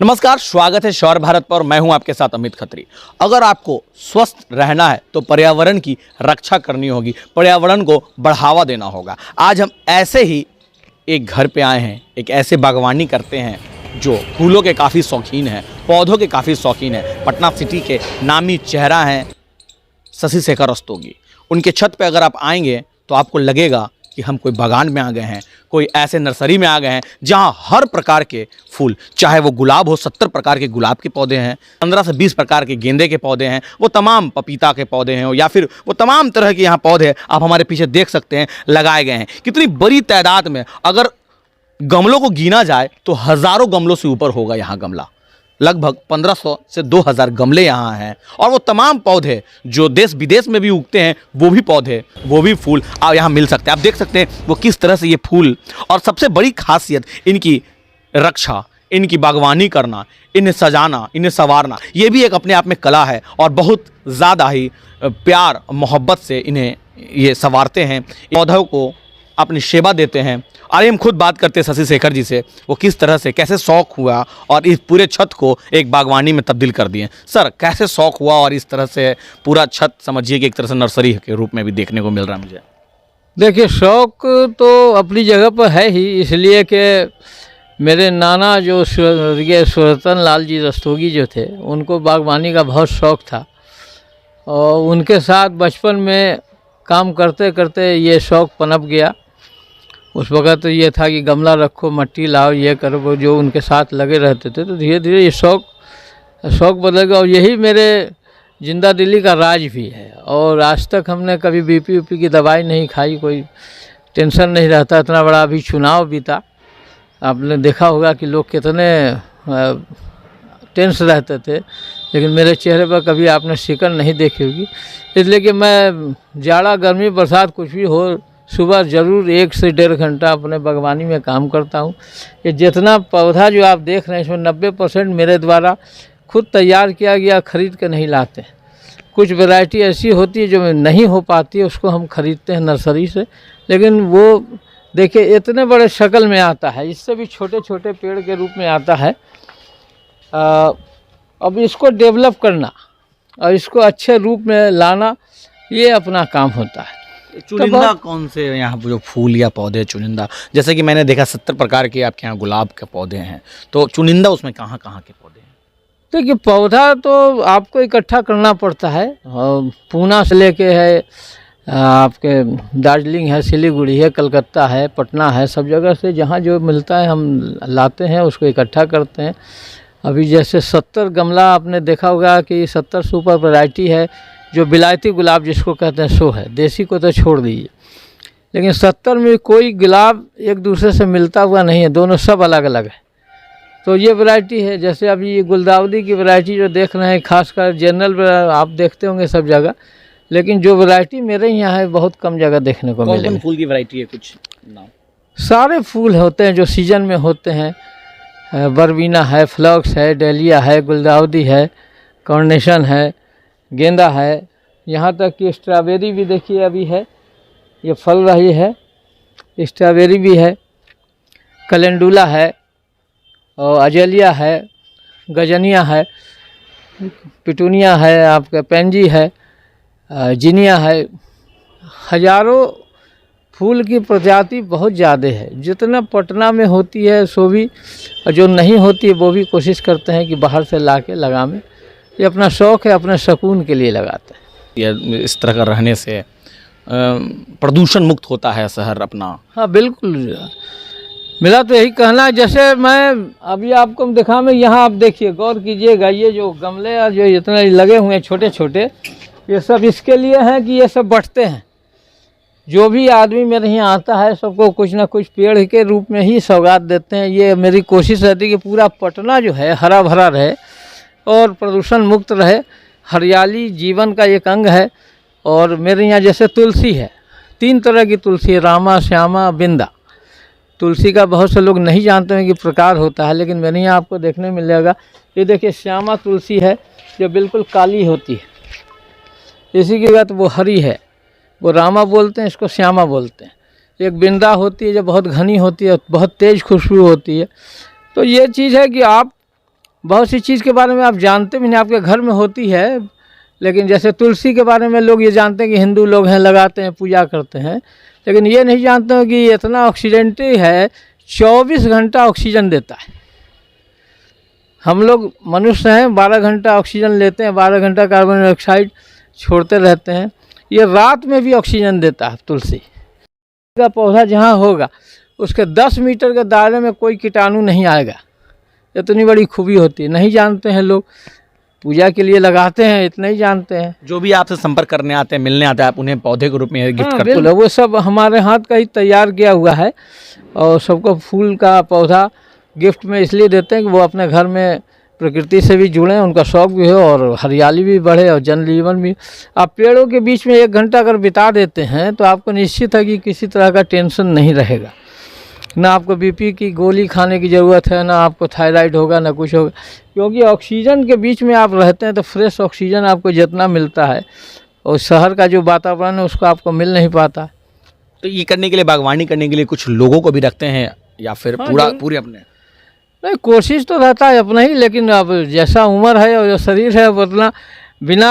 नमस्कार, स्वागत है शौर्य भारत पर। मैं हूं आपके साथ अमित खत्री। अगर आपको स्वस्थ रहना है तो पर्यावरण की रक्षा करनी होगी, पर्यावरण को बढ़ावा देना होगा। आज हम ऐसे ही एक घर पे आए हैं, एक ऐसे बागवानी करते हैं जो फूलों के काफ़ी शौकीन हैं, पौधों के काफ़ी शौकीन हैं। पटना सिटी के नामी चेहरा हैं शशि शेखर रस्तोगी। उनके छत पे अगर आप आएंगे तो आपको लगेगा कि हम कोई बागान में आ गए हैं, कोई ऐसे नर्सरी में आ गए हैं जहां हर प्रकार के फूल, चाहे वो गुलाब हो, 70 प्रकार के गुलाब के पौधे हैं, 15 से 20 प्रकार के गेंदे के पौधे हैं, वो तमाम पपीता के पौधे हैं या फिर वो तमाम तरह के यहाँ पौधे आप हमारे पीछे देख सकते हैं लगाए गए हैं। कितनी बड़ी तादाद में, अगर गमलों को गिना जाए तो हज़ारों गमलों से ऊपर होगा यहाँ गमला। लगभग 1500 से 2000 गमले यहाँ हैं और वो तमाम पौधे जो देश विदेश में भी उगते हैं, वो भी पौधे, वो भी फूल आप यहाँ मिल सकते हैं। आप देख सकते हैं वो किस तरह से ये फूल, और सबसे बड़ी खासियत इनकी रक्षा, इनकी बागवानी करना, इन्हें सजाना, इन्हें संवारना, ये भी एक अपने आप में कला है और बहुत ज़्यादा ही प्यार मोहब्बत से इन्हें ये संवारते हैं, पौधों को अपनी सेवा देते हैं। आइए हम खुद बात करते हैं शशि शेखर जी से, वो किस तरह से, कैसे शौक हुआ और इस पूरे छत को एक बागवानी में तब्दील कर दिए। सर, कैसे शौक हुआ और इस तरह से पूरा छत समझिए कि एक तरह से नर्सरी के रूप में भी देखने को मिल रहा है मुझे। देखिए, शौक तो अपनी जगह पर है ही, इसलिए कि मेरे नाना जो स्वर्गीय सुरतन लाल जी रस्तोगी जो थे, उनको बागवानी का बहुत शौक़ था और उनके साथ बचपन में काम करते करते ये शौक़ पनप गया। उस वक़्त तो ये था कि गमला रखो, मिट्टी लाओ, ये करो, वो जो उनके साथ लगे रहते थे, तो धीरे धीरे ये शौक़ बदल गया और यही मेरे जिंदा दिली का राज भी है। और आज तक हमने कभी बीपी ऊपी की दवाई नहीं खाई, कोई टेंशन नहीं रहता। इतना बड़ा अभी चुनाव बीता, आपने देखा होगा कि लोग कितने टेंस रहते थे, लेकिन मेरे चेहरे पर कभी आपने शिकन नहीं देखी होगी। इसलिए कि मैं जाड़ा गर्मी बरसात कुछ भी हो, सुबह ज़रूर 1 से 1.5 घंटा अपने बागवानी में काम करता हूँ। ये जितना पौधा जो आप देख रहे हैं इसमें 90% मेरे द्वारा खुद तैयार किया गया, ख़रीद के नहीं लाते हैं। कुछ वैरायटी ऐसी होती है जो नहीं हो पाती है, उसको हम ख़रीदते हैं नर्सरी से। लेकिन वो देखिए इतने बड़े शक्ल में आता है, इससे भी छोटे छोटे पेड़ के रूप में आता है। अब इसको डेवलप करना और इसको अच्छे रूप में लाना, ये अपना काम होता है। चुनिंदा कौन से यहाँ जो फूल या पौधे चुनिंदा, जैसे कि मैंने देखा 70 प्रकार के आपके यहाँ गुलाब के पौधे हैं, तो चुनिंदा उसमें कहाँ कहाँ के पौधे हैं? देखिए, पौधा तो आपको इकट्ठा करना पड़ता है। पूना से लेके है, आपके दार्जिलिंग है, सिलीगुड़ी है, कलकत्ता है, पटना है, सब जगह से जहाँ जो मिलता है हम लाते हैं, उसको इकट्ठा करते हैं। अभी जैसे 70 गमला आपने देखा होगा कि 70 से ऊपर वैरायटी है। जो बिलायती गुलाब जिसको कहते हैं सो है, देसी को तो छोड़ दीजिए। लेकिन 70 में कोई गुलाब एक दूसरे से मिलता हुआ नहीं है, दोनों सब अलग अलग है। तो ये वैरायटी है। जैसे अभी ये गुलदाउदी की वैरायटी जो देख रहे हैं, खासकर जनरल आप देखते होंगे सब जगह, लेकिन जो वैरायटी मेरे यहाँ है बहुत कम जगह देखने को मिलेगी। कौन फूल की वैरायटी है, कुछ नाम? सारे फूल होते हैं जो सीजन में होते हैं। बरबीना है, फ्लॉक्स है, डेलिया है, गुलदाउदी है, कार्नेशन है, गेंदा है, यहाँ तक कि स्ट्रॉबेरी भी देखिए अभी है, ये फल रही है, स्ट्रॉबेरी भी है, कैलेंडुला है और अजेलिया है, गजनिया है, पिटूनिया है, आपका पेंजी है, जिनिया है। हजारों फूल की प्रजाति बहुत ज़्यादा है। जितना पटना में होती है सो भी, और जो नहीं होती है वो भी कोशिश करते हैं कि बाहर से ला के लगावें। ये अपना शौक़ है, अपने सुकून के लिए लगाते हैं। ये इस तरह का रहने से प्रदूषण मुक्त होता है शहर अपना। हाँ बिल्कुल, मेरा तो यही कहना है। जैसे मैं अभी आपको दिखा, मैं यहाँ आप देखिए, गौर कीजिएगा, ये जो गमले और जो इतने लगे हुए हैं छोटे छोटे, ये सब इसके लिए हैं कि ये सब बढ़ते हैं। जो भी आदमी मेरे यहाँ आता है सबको कुछ ना कुछ पेड़ के रूप में ही सौगात देते हैं। ये मेरी कोशिश रहती है कि पूरा पटना जो है हरा भरा रहे और प्रदूषण मुक्त रहे। हरियाली जीवन का एक अंग है। और मेरे यहाँ जैसे तुलसी है, 3 तरह की तुलसी है, रामा, श्यामा, बिंदा। तुलसी का बहुत से लोग नहीं जानते हैं कि प्रकार होता है, लेकिन मेरे यहाँ आपको देखने मिल जाएगा। ये देखिए, श्यामा तुलसी है जो बिल्कुल काली होती है, इसी की बात वो हरी है, वो रामा बोलते हैं, इसको श्यामा बोलते हैं। एक बिंदा होती है जो बहुत घनी होती है, बहुत तेज़ खुशबू होती है। तो ये चीज़ है कि आप बहुत सी चीज़ के बारे में आप जानते भी नहीं, आपके घर में होती है, लेकिन जैसे तुलसी के बारे में लोग ये जानते हैं कि हिंदू लोग हैं, लगाते हैं, पूजा करते हैं, लेकिन ये नहीं जानते हो कि इतना ऑक्सीडेंटी है, 24 घंटा ऑक्सीजन देता है। हम लोग मनुष्य हैं, 12 घंटा ऑक्सीजन लेते हैं, 12 घंटा कार्बन डाइऑक्साइड छोड़ते रहते हैं। ये रात में भी ऑक्सीजन देता है। तुलसी का पौधा जहाँ होगा उसके 10 मीटर के दायरे में कोई कीटाणु नहीं आएगा। इतनी बड़ी खूबी होती है, नहीं जानते हैं लोग, पूजा के लिए लगाते हैं, इतना ही जानते हैं। जो भी आपसे संपर्क करने आते हैं, मिलने आते हैं, आप उन्हें पौधे के रूप में गिफ्ट करते हैं? बिल्कुल, वो सब हमारे हाथ का ही तैयार किया हुआ है और सबको फूल का पौधा गिफ्ट में इसलिए देते हैं कि वो अपने घर में प्रकृति से भी जुड़ें, उनका शौक भी हो और हरियाली भी बढ़े और जनजीवन भी। आप पेड़ों के बीच में 1 घंटा अगर बिता देते हैं तो आपको निश्चित है कि किसी तरह का टेंशन नहीं रहेगा। ना आपको बीपी की गोली खाने की ज़रूरत है, ना आपको थायराइड होगा, ना कुछ होगा, क्योंकि ऑक्सीजन के बीच में आप रहते हैं तो फ्रेश ऑक्सीजन आपको जितना मिलता है और शहर का जो वातावरण है उसको आपको मिल नहीं पाता। तो ये करने के लिए, बागवानी करने के लिए कुछ लोगों को भी रखते हैं या फिर पूरे अपने? नहीं, कोशिश तो रहता है अपना ही, लेकिन अब जैसा उम्र है और जो शरीर है अब उतना बिना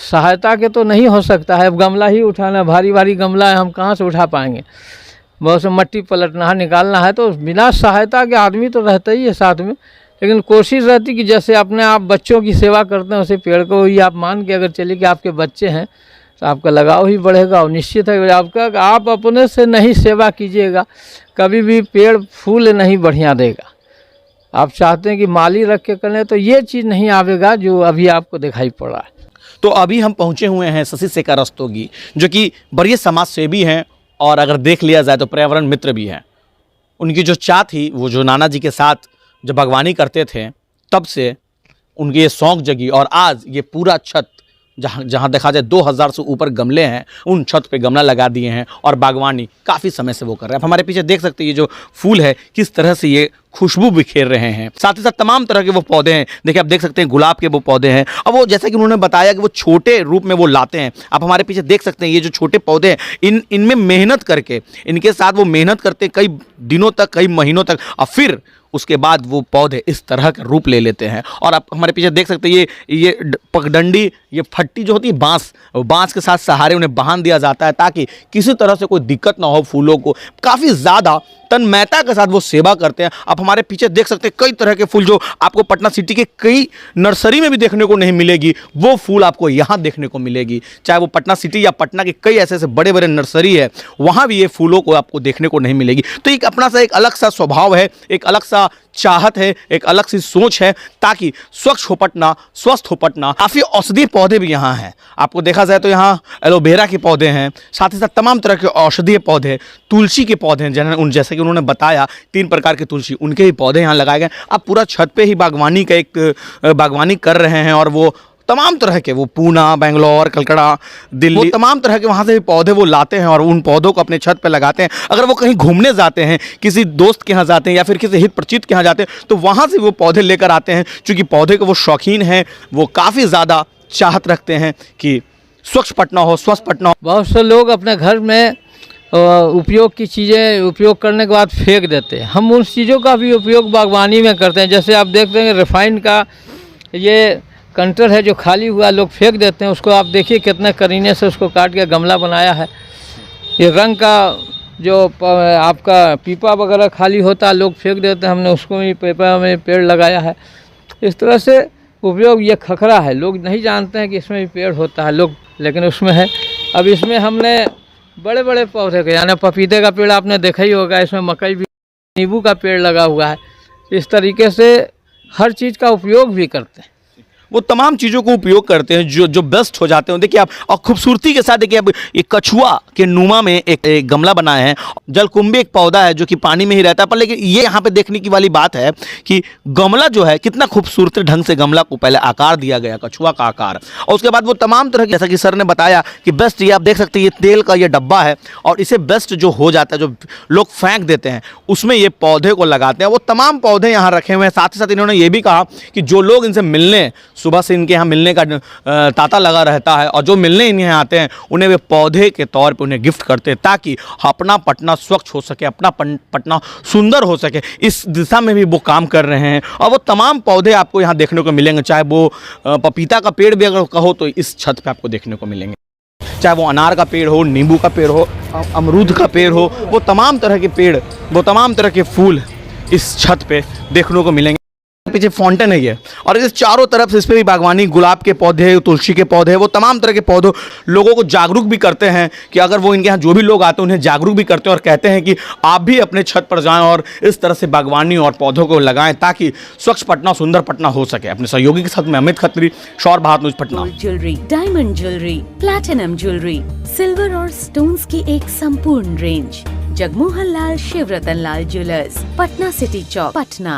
सहायता के तो नहीं हो सकता है। अब गमला ही उठाना, भारी भारी गमला है, हम कहाँ से उठा पाएंगे? बहुत से मट्टी पलटना है, निकालना है, तो बिना सहायता के आदमी तो रहता ही है साथ में। लेकिन कोशिश रहती कि जैसे अपने आप बच्चों की सेवा करते हैं, उसे पेड़ को ही आप मान के अगर चलिए कि आपके बच्चे हैं तो आपका लगाव ही बढ़ेगा। और निश्चित है आपका, आप अपने से नहीं सेवा कीजिएगा कभी भी पेड़ फूल नहीं बढ़िया देगा। आप चाहते हैं कि माली रख के करें तो ये चीज़ नहीं आवेगा जो अभी आपको दिखाई पड़ रहा है। तो अभी हम पहुंचे हुए हैं शशि शेखर रस्तोगी, जो कि बड़े समाज सेवी हैं और अगर देख लिया जाए तो पर्यावरण मित्र भी हैं। उनकी जो चाह थी, वो जो नाना जी के साथ जब बागवानी करते थे तब से उनकी ये शौक जगी और आज ये पूरा छत जहाँ देखा जाए 2000 से ऊपर गमले हैं, उन छत पे गमला लगा दिए हैं और बागवानी काफ़ी समय से वो कर रहे हैं। आप हमारे पीछे देख सकते हैं ये जो फूल है किस तरह से ये खुशबू बिखेर रहे हैं। साथ ही साथ तमाम तरह के वो पौधे हैं, देखिए आप देख सकते हैं गुलाब के वो पौधे हैं। अब वो जैसा कि उन्होंने बताया कि वो छोटे रूप में वो लाते हैं। आप हमारे पीछे देख सकते हैं ये जो छोटे पौधे हैं, इनमें मेहनत करके, इनके साथ वो मेहनत करते कई दिनों तक, कई महीनों तक, और फिर उसके बाद वो पौधे इस तरह का रूप ले लेते हैं। और आप हमारे पीछे देख सकते हैं ये पगडंडी, ये फट्टी जो होती है बांस के साथ सहारे उन्हें बांध दिया जाता है ताकि किसी तरह से कोई दिक्कत ना हो फूलों को। काफ़ी ज़्यादा तन्मयता के साथ वो सेवा करते हैं। आप हमारे पीछे देख सकते हैं कई तरह के फूल जो आपको पटना सिटी के कई नर्सरी में भी देखने को नहीं मिलेगी, वो फूल आपको यहाँ देखने को मिलेगी। चाहे वो पटना सिटी या पटना के कई ऐसे बड़े बड़े नर्सरी है, वहाँ भी ये फूलों को आपको देखने को नहीं मिलेगी। तो एक अपना सा एक अलग सा स्वभाव है, एक अलग सा चाहत है, एक अलग सी सोच है ताकि स्वच्छ हो पटना, स्वस्थ हो पटना। काफ़ी औषधीय पौधे भी यहाँ हैं। आपको देखा जाए तो यहाँ एलोवेरा के पौधे हैं, साथ ही साथ तमाम तरह के औषधीय पौधे, तुलसी के पौधे हैं, जैसे कि उन्होंने बताया 3 प्रकार के तुलसी, उनके भी पौधे यहाँ लगाए गए। आप पूरा छत पे ही बागवानी का एक बागवानी कर रहे हैं और वो तमाम तरह के, वो पूना, बेंगलोर, कलकत्ता, दिल्ली, तमाम तरह के वहाँ से भी पौधे वो लाते हैं और उन पौधों को अपने छत पे लगाते हैं। अगर वो कहीं घूमने जाते हैं, किसी दोस्त के यहाँ जाते हैं या फिर किसी हित परिचित के यहाँ जाते हैं तो वहाँ से वो पौधे लेकर आते हैं। चूँकि पौधे के वो शौकीन हैं, वो काफ़ी ज़्यादा चाहत रखते हैं कि स्वच्छ पटना हो, स्वस्थ पटना हो। बहुत से लोग अपने घर में उपयोग की चीज़ें उपयोग करने के बाद फेंक देते हैं। हम उन चीज़ों का भी उपयोग बागवानी में करते हैं। जैसे आप देखते हैं रिफाइंड का ये कंटर है जो खाली हुआ लोग फेंक देते हैं, उसको आप देखिए कितने करीने से उसको काट के गमला बनाया है। ये रंग का जो आपका पीपा वगैरह खाली होता है लोग फेंक देते हैं, हमने उसको भी पीपा में पेड़ लगाया है। इस तरह से उपयोग, ये खखरा है, लोग नहीं जानते हैं कि इसमें भी पेड़ होता है लोग, लेकिन उसमें है। अब इसमें हमने बड़े बड़े पौधे के, यानी पपीते का पेड़ आपने देखा ही होगा, इसमें मकई भी, नींबू का पेड़ लगा हुआ है। इस तरीके से हर चीज़ का उपयोग भी करते हैं। वो तमाम चीज़ों को उपयोग करते हैं जो बेस्ट हो जाते हैं। देखिए आप, और खूबसूरती के साथ देखिए अब एक कछुआ के नुमा में एक गमला बनाए हैं। जलकुंभी एक पौधा है जो कि पानी में ही रहता है, पर लेकिन ये यहाँ पे देखने की वाली बात है कि गमला जो है कितना खूबसूरत ढंग से गमला को पहले आकार दिया गया, कछुआ का आकार, और उसके बाद वो तमाम तरह के, जैसा कि सर ने बताया कि बेस्ट, ये आप देख सकते हैं ये तेल का ये डब्बा है और इसे बेस्ट जो हो जाता है, जो लोग फेंक देते हैं, उसमें ये पौधे को लगाते हैं। वो तमाम पौधे यहाँ रखे हुए हैं। साथ ही साथ इन्होंने ये भी कहा कि जो लोग इनसे मिलने सुबह से इनके यहाँ मिलने का तांता लगा रहता है, और जो मिलने इन्हें आते हैं उन्हें वे पौधे के तौर पे उन्हें गिफ्ट करते हैं ताकि अपना पटना स्वच्छ हो सके, अपना पटना सुंदर हो सके। इस दिशा में भी वो काम कर रहे हैं, और वो तमाम पौधे आपको यहाँ देखने को मिलेंगे। चाहे वो पपीता का पेड़ भी अगर कहो तो इस छत पे आपको देखने को मिलेंगे, चाहे वो अनार का पेड़ हो, नींबू का पेड़ हो, अमरूद का पेड़ हो, वो तमाम तरह के पेड़, वो तमाम तरह के फूल इस छत पे देखने को मिलेंगे। पीछे फाउंटेन है ये, और इस चारों तरफ से इस पे भी बागवानी, गुलाब के पौधे, तुलसी के पौधे, वो तमाम तरह के पौधों लोगों को जागरूक भी करते हैं कि अगर वो इनके यहाँ जो भी लोग आते हैं उन्हें जागरूक भी करते हैं, और कहते हैं कि आप भी अपने छत पर जाएं और इस तरह से बागवानी और पौधों को लगाएं ताकि स्वच्छ पटना, सुंदर पटना हो सके। अपने सहयोगी के साथ में अमित खत्री, शौर Bharat news, Patna. Jewellery, diamond jewellery, platinum jewellery, silver और स्टोन्स की एक संपूर्ण range. Jagmohan Lal Shivratan Lal jewellers, Patna city Chowk, Patna.